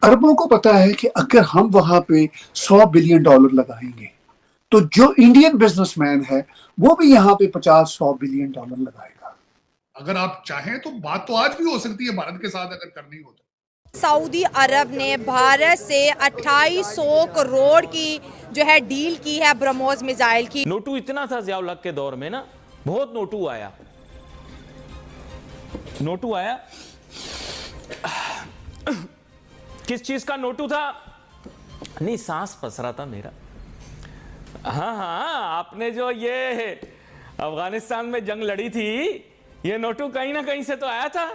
अरबों को पता है कि अगर हम वहां पे $100 बिलियन लगाएंगे तो जो इंडियन बिजनेसमैन है वो भी यहाँ पे 50-100 बिलियन डॉलर लगाएगा। अगर आप चाहें तो बात तो आज भी हो सकती है भारत के साथ अगर करनी हो तो। सऊदी अरब ने भारत से 2800 करोड़ की जो है डील की है ब्रह्मोस मिसाइल की। नोटू इतना था ज़िया-उल-हक के दौर में ना, बहुत नोटू आया। किस चीज का नोटू था? नहीं, सांस फंस रहा था मेरा। हाँ, आपने जो ये अफगानिस्तान में जंग लड़ी थी, ये नोटू कहीं ना कहीं से तो आया था।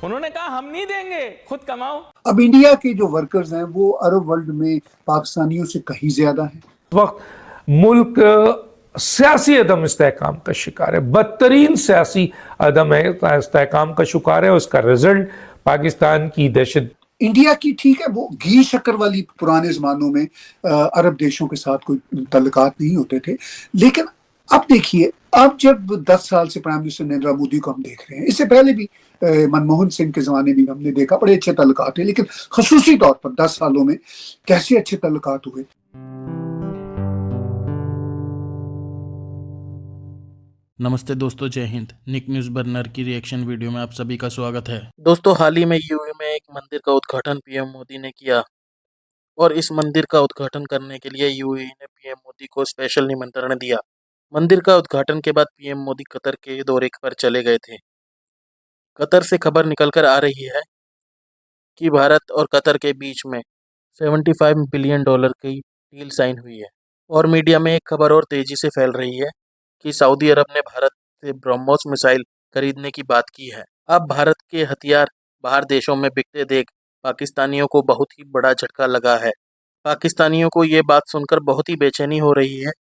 उन्होंने कहा हम नहीं देंगे, खुद कमाओ। अब इंडिया के जो वर्कर्स हैं वो अरब वर्ल्ड में पाकिस्तानियों से कहीं ज्यादा है। वक्त मुल्क सियासी अदम इस्तेहकाम का शिकार है, बदतरीन सियासी अदम इस्तेहकाम का शिकार है। उसका रिजल्ट पाकिस्तान की दहशत। इंडिया की ठीक है, वो घी शक्कर वाली पुराने जमानों में अरब देशों के साथ कोई तल्लुकात नहीं होते थे, लेकिन अब देखिए, अब जब 10 साल से प्राइम मिनिस्टर नरेंद्र मोदी को हम देख रहे हैं, इससे पहले भी मनमोहन सिंह के जमाने में हमने देखा बड़े अच्छे तल्लुकात थे, लेकिन खसूसी तौर पर 10 सालों में कैसे अच्छे तल्लुकात हुए। नमस्ते दोस्तों, जय हिंद। निक न्यूज़ बर्नर की रिएक्शन वीडियो में आप सभी का स्वागत है। दोस्तों, हाल ही में यूएई में एक मंदिर का उद्घाटन पीएम मोदी ने किया और इस मंदिर का उद्घाटन करने के लिए यूएई ने पीएम मोदी को स्पेशल निमंत्रण दिया। मंदिर का उद्घाटन के बाद पीएम मोदी कतर के दौरे पर चले गए थे। कतर से खबर निकलकर आ रही है कि भारत और कतर के बीच में $75 बिलियन की डील साइन हुई है। और मीडिया में एक खबर और तेजी से फैल रही है कि सऊदी अरब ने भारत से ब्रह्मोस मिसाइल खरीदने की बात की है। अब भारत के हथियार बाहर देशों में बिकते देख पाकिस्तानियों को बहुत ही बड़ा झटका लगा है। पाकिस्तानियों को ये बात सुनकर बहुत ही बेचैनी हो रही है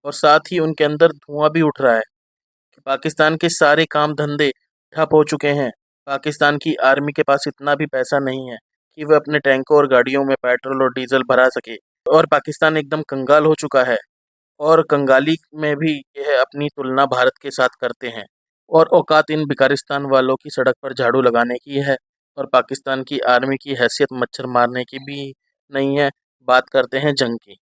और साथ ही उनके अंदर धुआं भी उठ रहा है कि पाकिस्तान के सारे काम धंधे ठप हो चुके हैं। पाकिस्तान की आर्मी के पास इतना भी पैसा नहीं है कि वह अपने टैंकों और गाड़ियों में पेट्रोल और डीजल भरा सके और पाकिस्तान एकदम कंगाल हो चुका है। और कंगाली में भी यह अपनी तुलना भारत के साथ करते हैं और औकात इन भिखारिस्तान वालों की सड़क पर झाड़ू लगाने की है और पाकिस्तान की आर्मी की हैसियत मच्छर मारने की भी नहीं है। बात करते हैं जंग की।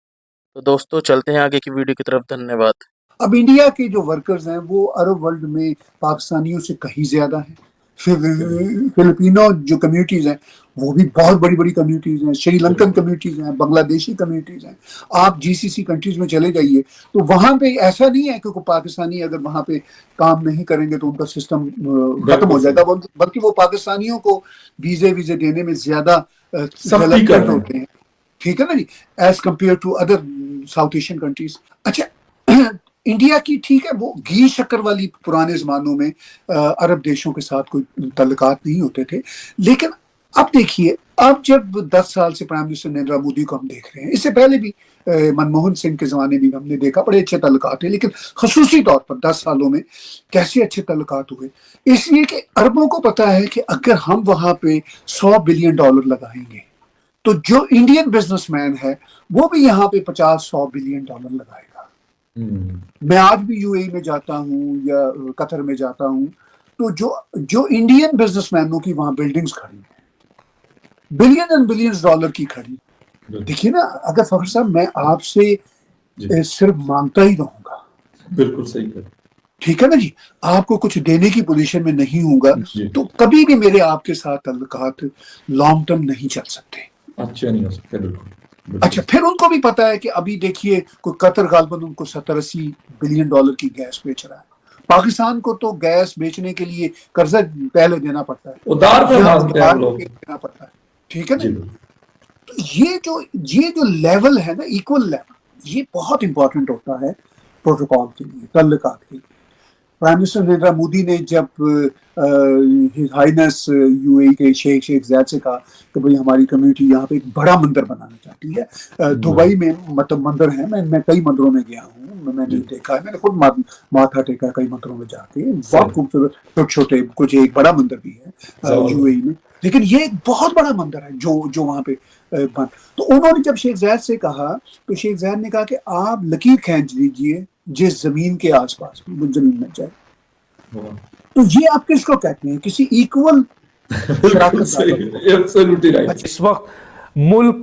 तो दोस्तों, चलते हैं आगे की वीडियो की तरफ। धन्यवाद। अब इंडिया के जो वर्कर्स हैं वो अरब वर्ल्ड में पाकिस्तानियों से कहीं ज्यादा है। फिलिपिनो जो कम्युनिटीज हैं वो भी बहुत बड़ी बड़ी कम्युनिटीज हैं, श्रीलंकन कम्युनिटीज हैं, बांग्लादेशी कम्युनिटीज हैं। आप जीसीसी कंट्रीज में चले जाइए तो वहां पे ऐसा नहीं है कि पाकिस्तानी अगर वहां पे काम नहीं करेंगे तो उनका सिस्टम खत्म हो जाएगा, बल्कि वो पाकिस्तानियों को वीजे देने में ज्यादा रिलक्टेंट होते हैं, ठीक है ना जी, as compared to other South Asian countries. अच्छा, इंडिया की ठीक है, वो घी शक्कर वाली पुराने जमानों में अरब देशों के साथ कोई तल्लुकात नहीं होते थे, लेकिन अब देखिए, अब जब 10 साल से प्राइम मिनिस्टर नरेंद्र मोदी को हम देख रहे हैं, इससे पहले भी मनमोहन सिंह के जमाने में हमने देखा बड़े अच्छे तल्लुकात थे, लेकिन खसूसी तौर पर 10 सालों में कैसे अच्छे तल्लुकात हुए। इसलिए कि अरबों को पता है कि अगर हम वहां पे $100 बिलियन लगाएंगे तो जो इंडियन बिजनेसमैन है वो भी यहाँ पे 50-100 बिलियन डॉलर लगाएगा। मैं आज भी यूएई में जाता हूँ या कतर में जाता हूँ तो जो इंडियन बिजनेसमैनों की वहां बिल्डिंग्स खड़ी हैं, बिलियन एंड बिलियंस डॉलर की खड़ी। देखिए ना, अगर फखर साहब मैं आपसे सिर्फ मांगता ही रहूंगा, बिल्कुल सही कर, ठीक है ना जी, आपको कुछ देने की पोजीशन में नहीं होगा तो कभी भी मेरे आपके साथ तल्लुकात लॉन्ग टर्म नहीं चल सकते, अच्छा नहीं हो सकता। बिल्कुल। अच्छा, फिर उनको भी पता है कि अभी देखिए कोई कतर गालबन उनको 70-80 बिलियन डॉलर की गैस बेच रहा है। पाकिस्तान को तो गैस बेचने के लिए कर्जा पहले देना पड़ता है, उधार पे मांगते हैं लोग, देना पड़ता है, ठीक है ना। तो ये जो लेवल है ना, इक्वल लेवल, ये बहुत इंपॉर्टेंट होता है प्रोटोकॉल के लिए, तल्लुकात के लिए। प्राइम मिनिस्टर नरेंद्र मोदी ने जब हिज हाइनेस यूएई के शेख ज़ायद से कहा कि भाई हमारी कम्युनिटी यहाँ पे एक बड़ा मंदिर बनाना चाहती है, दुबई में मतलब मंदिर है, मैं कई मंदिरों में गया हूँ, मैंने देखा है, मैंने खुद माथा टेका कई मंदिरों में जाके, बहुत खूबसूरत, छोटे छोटे, कुछ एक बड़ा मंदिर भी है यूएई में, लेकिन ये एक बहुत बड़ा मंदिर है जो वहाँ पे बन। तो उन्होंने जब शेख ज़ायद से कहा तो शेख ज़ायद ने कहा कि आप लकीर खींच दीजिए जिस जमीन के आसपास वो जमीन में जाए। तो ये आप किसको कहते हैं? किसी इक्वल। इस वक्त मुल्क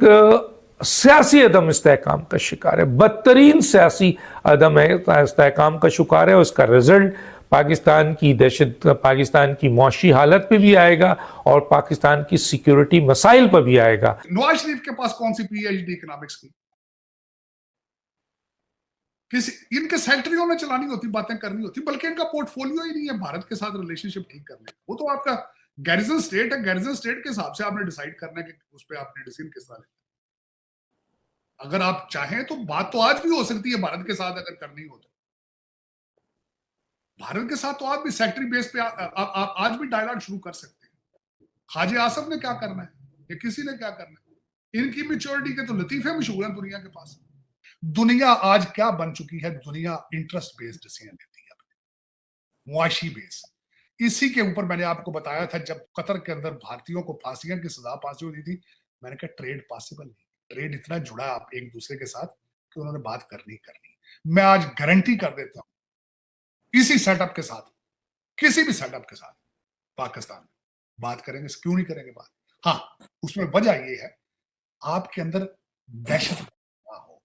सियासी अदम इस्तेहकाम का शिकार है, बदतरीन सियासी अदम इस्तेहकाम का शिकार है। उसका रिजल्ट पाकिस्तान की दहशत, पाकिस्तान की मौशी हालत पे भी आएगा और पाकिस्तान की सिक्योरिटी मसाइल पर भी आएगा। नवाज शरीफ के पास कौन सी पीएचडी इकोनॉमिक्स की? किसी इनके सेक्रेटरियों में चलानी होती, बातें करनी होती, बल्कि इनका पोर्टफोलियो ही नहीं है भारत के साथ रिलेशनशिप ठीक करने। वो तो आपका गैरिजन स्टेट है, गैरिजन स्टेट के हिसाब से आपने डिसाइड करना है कि उस पर आपने डिसीजन किस तरह लेना। अगर आप चाहें तो बात तो आज भी हो सकती है भारत के साथ अगर करनी हो तो। भारत के साथ तो आप भी सेक्रेटरी बेस पे आप आज भी डायलॉग शुरू कर सकते हैं। खाजे आसफ ने क्या करना है या किसी ने क्या करना है? इनकी मैच्योरिटी के तो लतीफे मशहूर हैं दुनिया के पास। दुनिया आज क्या बन चुकी है? दुनिया इंटरेस्ट बेस्ड डिसीजन लेती है, मुआशी बेस। इसी के ऊपर मैंने आपको बताया था जब कतर के अंदर भारतीयों को फांसियों की सजा पास हुई थी, मैंने कहा ट्रेड पॉसिबल नहीं, ट्रेड इतना जुड़ा आप एक दूसरे के साथ कि उन्होंने बात करनी। मैं आज गारंटी कर देता हूं इसी सेटअप के साथ, किसी भी सेटअप के साथ पाकिस्तान में बात करेंगे। क्यों नहीं करेंगे बात? हाँ, उसमें वजह ये है आपके अंदर दहशत ना हो,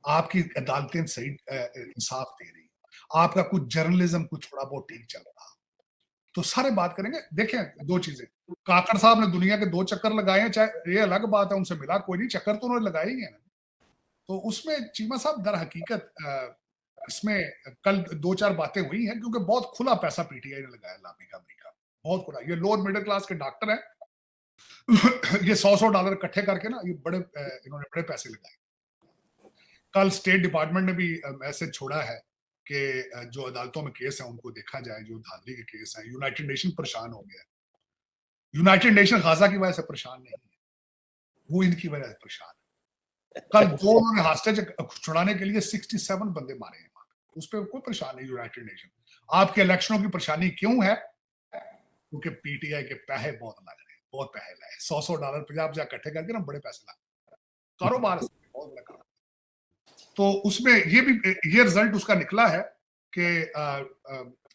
आपकी अदालतें सही इंसाफ दे रही, आपका कुछ जर्नलिज्म कुछ थोड़ा बहुत ठीक चल रहा, तो सारे बात करेंगे। देखें दो चीजें, काकड़ साहब ने दुनिया के 2 चक्कर लगाए हैं, चाहे ये अलग बात है उनसे मिला कोई नहीं, चक्कर तो उन्होंने लगाए ही है ना। तो उसमें चीमा साहब दर हकीकत इसमें कल 2-4 बातें हुई हैं क्योंकि बहुत खुला पैसा पीटीआई ने लगाया लामी का अमेरिका, बहुत खुला। ये लोअर मिडिल क्लास के डॉक्टर हैं ये $100 इकट्ठे करके ना ये इन्होंने बड़े पैसे लगाए। कल स्टेट डिपार्टमेंट ने भी मैसेज छोड़ा है कि जो अदालतों में केस है उनको देखा जाए, जो धांधली के केस हैं। यूनाइटेड नेशन परेशान हो गया है। यूनाइटेड नेशन गाजा की वजह से परेशान नहीं है, वो इनकी वजह से परेशान है। कल जो उन्होंने हॉस्टेज छुड़ाने के लिए 67 बंदे मारे हैं, उस पर कोई परेशान नहीं यूनाइटेड नेशन। आपके इलेक्शनों की परेशानी क्यों है? क्योंकि पीटीआई के पैसे बहुत लग रहे हैं, बहुत पैसे लाए, $100 50 इकट्ठे करके ना बड़े पैसे लाए, कारोबार बहुत बड़ा काम। तो उसमें ये रिजल्ट उसका निकला है कि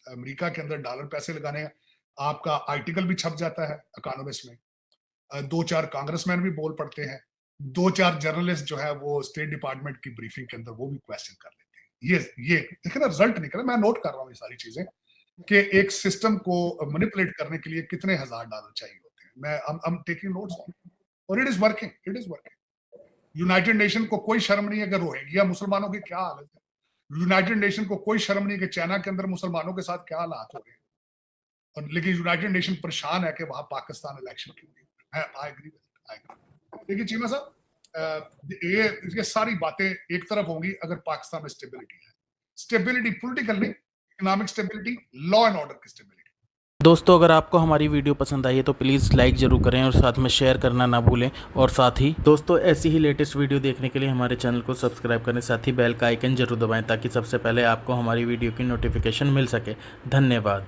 अमेरिका के अंदर डॉलर पैसे लगाने हैं। आपका आर्टिकल भी छप जाता है इकोनॉमिस्ट में, 2-4 कांग्रेसमैन भी बोल पड़ते हैं, 2-4 जर्नलिस्ट जो है वो स्टेट डिपार्टमेंट की ब्रीफिंग के अंदर वो भी क्वेश्चन कर लेते हैं। ये देखिए ना रिजल्ट निकला, मैं नोट कर रहा हूँ ये सारी चीजें कि एक सिस्टम को मैनिपुलेट करने के लिए कितने $1000 चाहिए होते हैं। मैं I'm taking notes और it is working. United nation को कोई शर्म नहीं है कि रोहिंग्या मुसलमानों की क्या हालत है। यूनाइटेड नेशन को कोई शर्म नहीं कि चाइना के अंदर मुसलमानों के साथ क्या हालात हो रहे हैं, और लेकिन यूनाइटेड नेशन परेशान है कि वहां पाकिस्तान इलेक्शन क्यों नहीं। I agree. देखिए चीमा साहब, ये सारी बातें एक तरफ होंगी अगर पाकिस्तान में स्टेबिलिटी पॉलिटिकल नहीं, economic stability, law and order की स्टेबिलिटी। दोस्तों अगर आपको हमारी वीडियो पसंद आई है तो प्लीज़ लाइक ज़रूर करें और साथ में शेयर करना ना भूलें। और साथ ही दोस्तों ऐसी ही लेटेस्ट वीडियो देखने के लिए हमारे चैनल को सब्सक्राइब करें, साथ ही बेल का आइकन जरूर दबाएं ताकि सबसे पहले आपको हमारी वीडियो की नोटिफिकेशन मिल सके। धन्यवाद।